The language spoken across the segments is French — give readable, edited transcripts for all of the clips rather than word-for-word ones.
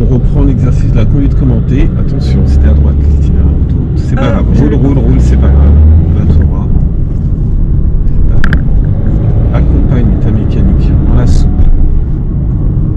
On reprend l'exercice de la conduite commentée. Attention, c'était à droite, l'itinéraire autoroute. C'est pas grave. Roule, c'est pas grave. Là, tu auras. Accompagne ta mécanique en la soupe.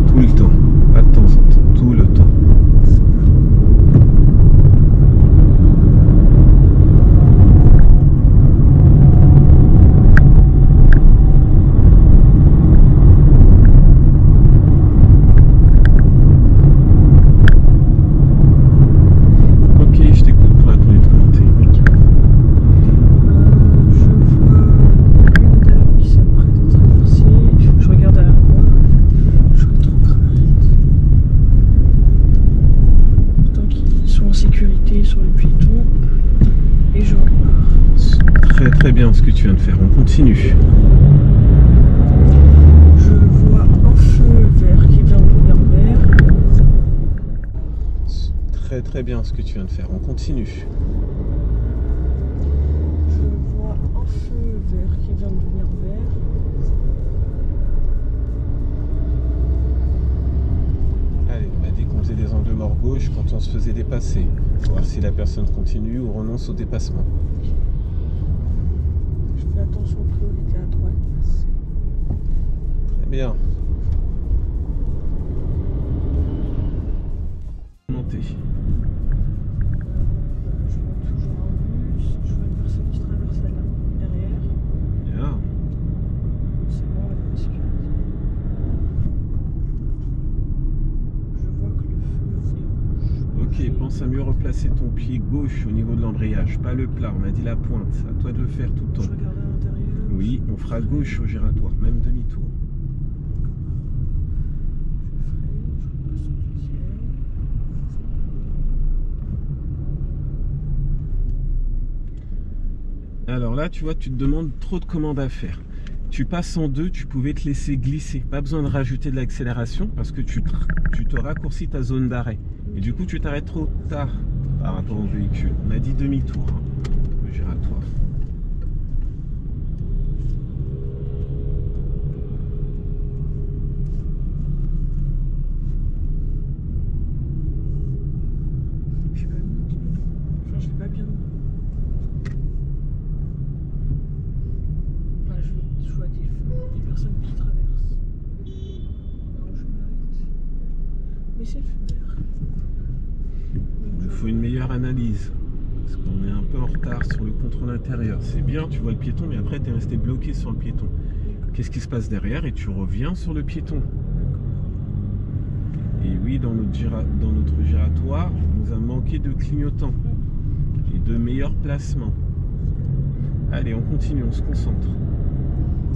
Tout le temps. Pas de temps en temps. Tout le temps. Très bien ce que tu viens de faire, on continue. Je vois un feu vert qui vient de devenir vert. Très bien ce que tu viens de faire, on continue. Je vois un feu vert qui vient de devenir vert. Allez, on a dit qu'on faisait des angles morts gauche quand on se faisait dépasser. Voir si la personne continue ou renonce au dépassement. Fais attention aux priorités à droite. Très bien. Montez. Je vois toujours un bus. Je vois une personne qui traverse là derrière. Bien. C'est bon, elle est sécurité. Je vois que le feu est rouge. Ok, pense à mieux replacer ton pied gauche au niveau de l'embrayage, pas le plat, on a dit la pointe, c'est à toi de le faire tout le temps. Je regarde à l'intérieur. Oui, on fera gauche au giratoire, même demi-tour. Je passe au deuxième. Alors là, tu vois, tu te demandes trop de commandes à faire. Tu passes en deux, tu pouvais te laisser glisser. Pas besoin de rajouter de l'accélération parce que tu te raccourcis ta zone d'arrêt. Et du coup, tu t'arrêtes trop tard par rapport au véhicule. On a dit demi-tour, hein, le giratoire. Je sais pas, enfin, je vais pas bien. Enfin, je vois des personnes qui traversent. Alors, je m'arrête. Mais c'est le feu vert. Il faut une meilleure analyse. Parce qu'on est un peu en retard sur le contrôle intérieur. C'est bien, tu vois le piéton, mais après tu es resté bloqué sur le piéton. Qu'est-ce qui se passe derrière? Et tu reviens sur le piéton. Et oui, dans notre giratoire, il nous a manqué de clignotants et de meilleurs placements. Allez, on continue, on se concentre.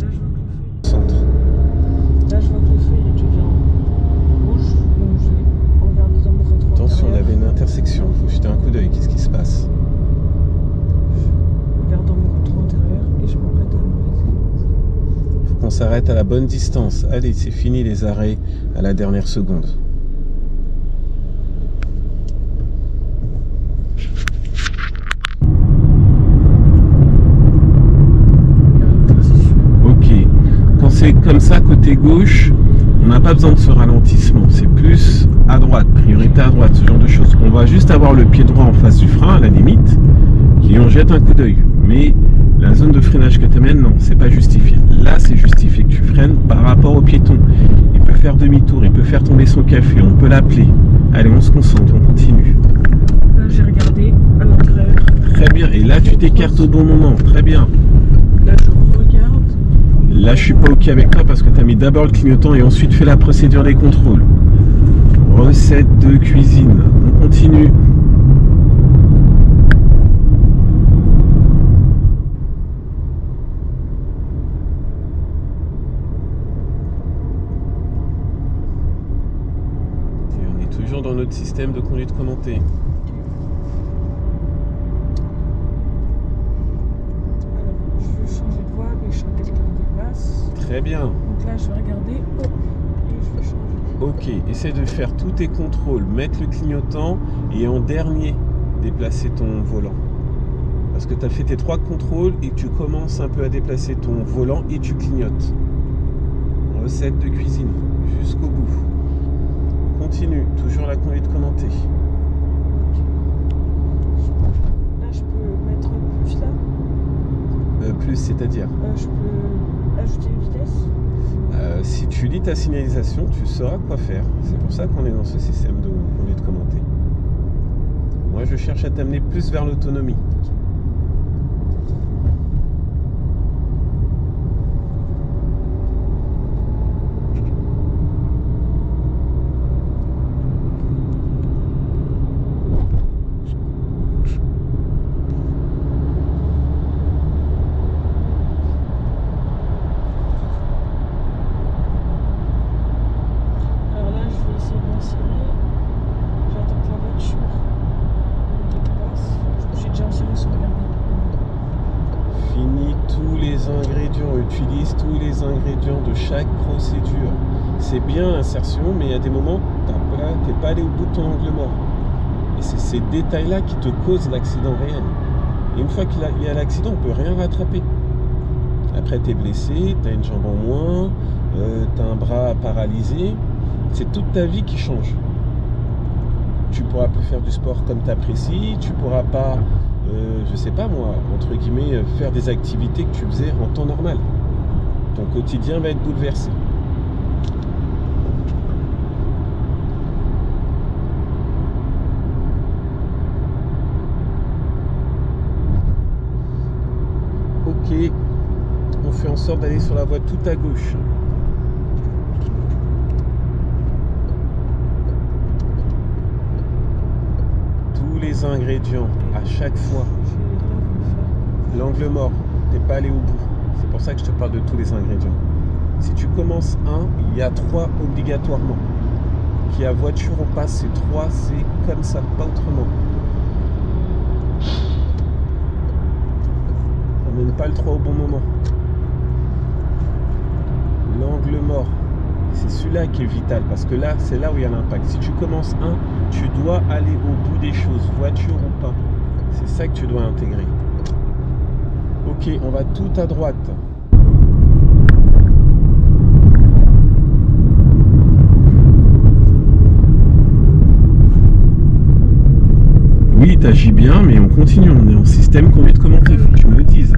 Là, je vois que le feu. Concentre. Là, je vois que le feu il devient rouge. Donc, je vais regarder dans mon rétro. Attention, on avait une intersection. Il faut jeter un coup d'œil. Qu'est-ce qui se passe? Je regarde dans mon rétro intérieur et je m'apprête à m'arrêter. Il faut qu'on s'arrête à la bonne distance. Allez, c'est fini les arrêts à la dernière seconde. C'est comme ça côté gauche, on n'a pas besoin de ce ralentissement, c'est plus à droite, priorité à droite, ce genre de choses. On va juste avoir le pied droit en face du frein à la limite et on jette un coup d'œil. Mais la zone de freinage que tu amènes, non, c'est pas justifié. Là, c'est justifié que tu freines par rapport au piéton. Il peut faire demi-tour, il peut faire tomber son café, on peut l'appeler. Allez, on se concentre, on continue. Là, j'ai regardé à l'intérieur. Très bien, et là tu t'écartes au bon moment, très bien. Là, je regarde. Là, je suis pas ok avec toi parce que tu as mis d'abord le clignotant et ensuite fait la procédure des contrôles. Recette de cuisine. On continue. Et on est toujours dans notre système de conduite commentée. Très bien. Donc là, je vais regarder et je vais changer. Ok, essaie de faire tous tes contrôles, mettre le clignotant et en dernier, déplacer ton volant. Parce que tu as fait tes 3 contrôles et tu commences un peu à déplacer ton volant et tu clignotes. Recette de cuisine, jusqu'au bout. continue, toujours la conduite commentée. Là, je peux mettre plus là. Plus, c'est-à-dire Je peux ajouter une vitesse. si tu lis ta signalisation, tu sauras quoi faire. C'est pour ça qu'on est dans ce système de conduite commentée. Moi, je cherche à t'amener plus vers l'autonomie. Utilise tous les ingrédients de chaque procédure. C'est bien l'insertion, mais il y a des moments tu n'es pas allé au bout de ton angle mort. Et c'est ces détails-là qui te causent l'accident réel. Et une fois qu'il y a l'accident, on ne peut rien rattraper. Après, tu es blessé, tu as une jambe en moins, tu as un bras paralysé. C'est toute ta vie qui change. Tu ne pourras plus faire du sport comme tu apprécies, tu ne pourras pas, je sais pas moi, entre guillemets, faire des activités que tu faisais en temps normal. Ton quotidien va être bouleversé. Ok, on fait en sorte d'aller sur la voie tout à gauche. Tous les ingrédients, à chaque fois. L'angle mort, t'es pas allé au bout. C'est pour ça que je te parle de tous les ingrédients. Si tu commences un, il y a 3 obligatoirement. Qu'il y a voiture ou pas, c'est 3, c'est comme ça, pas autrement. On n'amène pas le 3 au bon moment. L'angle mort, c'est celui-là qui est vital, parce que là, c'est là où il y a l'impact. Si tu commences un, tu dois aller au bout des choses, voiture ou pas. C'est ça que tu dois intégrer. Ok, on va tout à droite. Oui, t'agis bien, mais on continue. On est en système conduite commentée, faut que tu me le dises.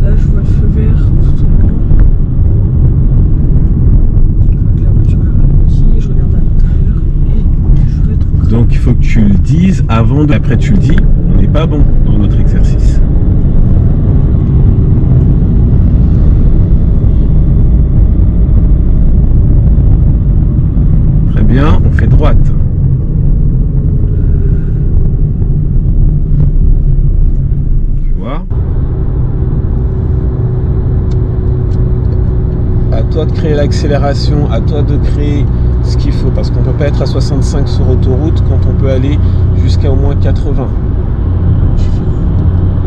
Là, je vois le feu vert tout en haut. Je vois que la voiture est ralentie, je regarde à l'intérieur et je rétrograde. Donc il faut que tu le dises avant de... Après tu le dis, on n'est pas bon dans notre exercice. Très bien, on fait droite. Tu vois? À toi de créer l'accélération, à toi de créer ce qu'il faut, parce qu'on ne peut pas être à 65 sur autoroute quand on peut aller jusqu'à au moins 80.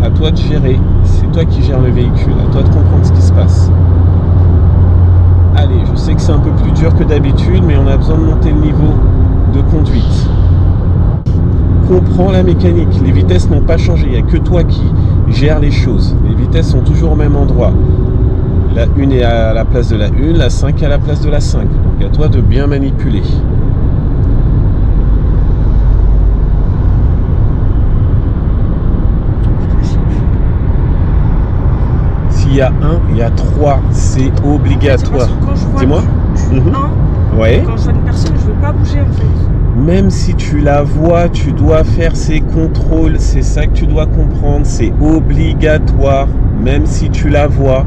À toi de gérer, c'est toi qui gères le véhicule, à toi de comprendre ce qui se passe. Allez, je sais que c'est un peu plus dur que d'habitude, mais on a besoin de monter le niveau de conduite. Comprends la mécanique, les vitesses n'ont pas changé, il n'y a que toi qui gères les choses. Les vitesses sont toujours au même endroit. La 1 est à la place de la 1, la 5 est à la place de la 5. Donc à toi de bien manipuler. S'il y a 1, il y a 3, c'est obligatoire. Dis-moi. Ouais. Quand je vois une personne, je ne veux pas bouger en fait. Même si tu la vois, tu dois faire ces contrôles. C'est ça que tu dois comprendre. C'est obligatoire. Même si tu la vois.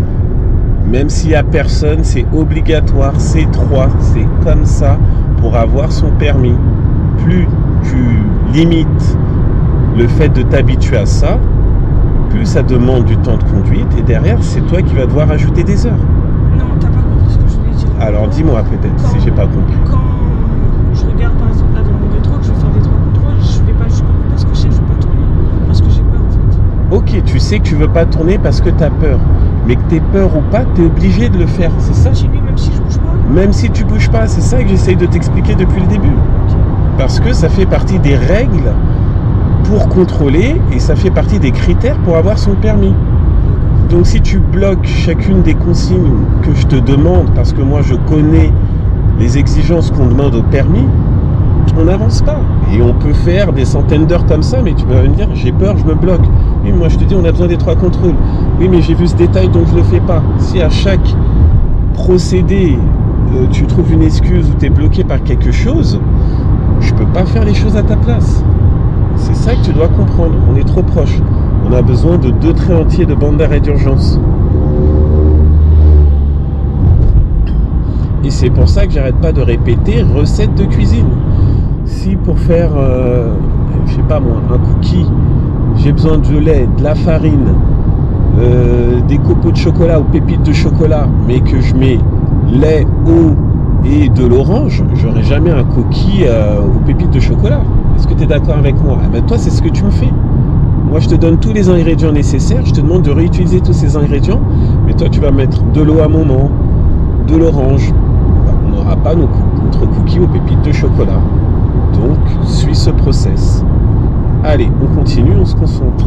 Même s'il n'y a personne, c'est obligatoire, c'est 3, c'est comme ça pour avoir son permis. Plus tu limites le fait de t'habituer à ça, plus ça demande du temps de conduite et derrière, c'est toi qui vas devoir ajouter des heures. Non, t'as pas compris ce que je voulais dire. Alors dis-moi peut-être si j'ai pas compris. Quand je regarde par exemple là dans mon rétro, que je vais faire des 3 contrôles, je vais pas jusqu'au bout parce que je sais que je vais pas tourner, parce que j'ai peur en fait. Ok, tu sais que tu veux pas tourner parce que tu as peur. Mais que tu aies peur ou pas, tu es obligé de le faire, c'est ça? Continue même si je bouge pas? Même si tu bouges pas, c'est ça que j'essaye de t'expliquer depuis le début. Okay. Parce que ça fait partie des règles pour contrôler et ça fait partie des critères pour avoir son permis. Donc si tu bloques chacune des consignes que je te demande, parce que moi je connais les exigences qu'on demande au permis, on n'avance pas. Et on peut faire des centaines d'heures comme ça, mais tu vas me dire, j'ai peur, je me bloque. Oui, moi je te dis, on a besoin des 3 contrôles. Oui, mais j'ai vu ce détail, donc je ne le fais pas. Si à chaque procédé, tu trouves une excuse ou tu es bloqué par quelque chose, je ne peux pas faire les choses à ta place. C'est ça que tu dois comprendre. On est trop proche. On a besoin de 2 trains entiers de bande d'arrêt d'urgence. Et c'est pour ça que j'arrête pas de répéter recettes de cuisine. Si pour faire, je sais pas moi, un cookie, j'ai besoin de lait, de la farine, des copeaux de chocolat ou pépites de chocolat, mais que je mets lait, eau et de l'orange, j'aurai jamais un cookie aux pépites de chocolat. Est-ce que tu es d'accord avec moi? Eh ben toi, c'est ce que tu me fais. Moi, je te donne tous les ingrédients nécessaires, je te demande de réutiliser tous ces ingrédients, mais toi, tu vas mettre de l'eau à un moment, de l'orange. On n'aura pas notre cookie aux pépites de chocolat. Donc, suis ce process. Allez, on continue, on se concentre.